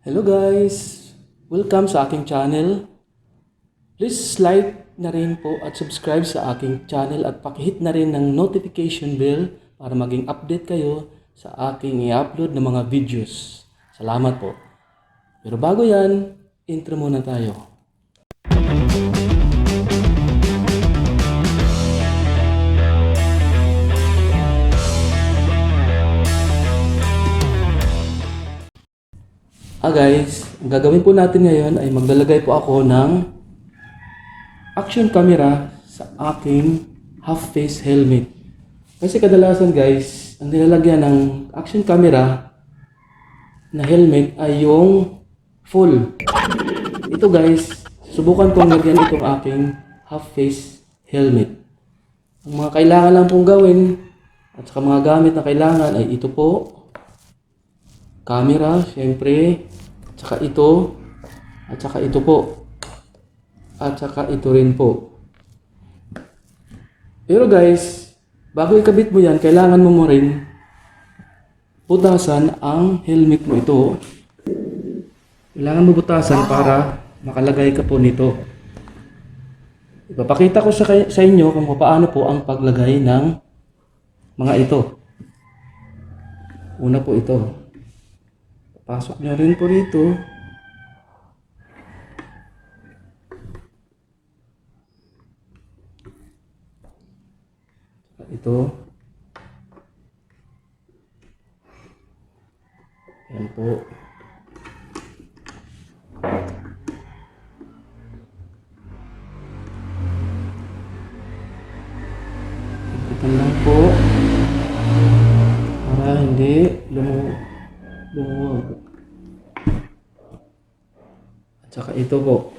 Hello guys! Welcome sa aking channel. Please like na rin po at subscribe sa aking channel at pakihit na rin ng notification bell para maging update kayo sa aking i-upload na mga videos. Salamat po. Pero bago yan, intro muna tayo. Guys, ang gagawin po natin ngayon ay maglalagay po ako ng action camera sa aking half-face helmet. Kasi kadalasan guys, ang nilalagyan ng action camera na helmet ay yung full. Ito guys, subukan kong lagyan itong aking half-face helmet. Ang mga kailangan lang pong gawin at saka mga gamit na kailangan ay ito po. Camera, syempre, at saka ito, at saka ito po, at saka ito rin po. Pero guys, bago ikabit mo yan, kailangan mo rin butasan ang helmet mo ito. Kailangan mo butasan para makalagay ka po nito. Ipapakita ko sa inyo kung paano po ang paglagay ng mga ito. Una po ito. Pasok nyo rin po rito. Ito. Yan po. Ito lang po. Para hindi lumuwag. At saka ito po.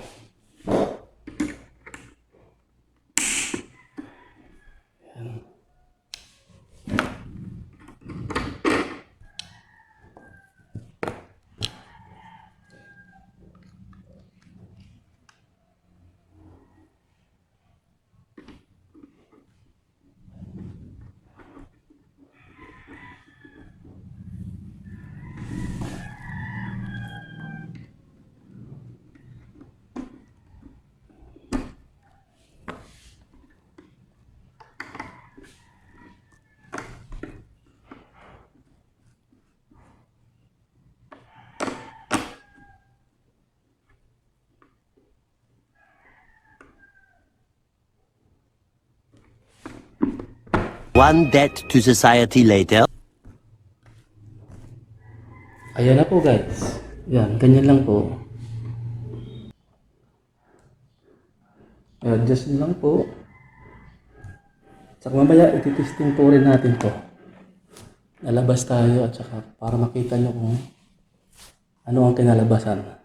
Yan. One debt to society later. Ayan na po guys. Yan, ganyan lang po. Adjust nyo lang po. Saka mamaya ititesting po rin natin to. Lalabas tayo at saka para makita nyo kung ano ang kinalabasan.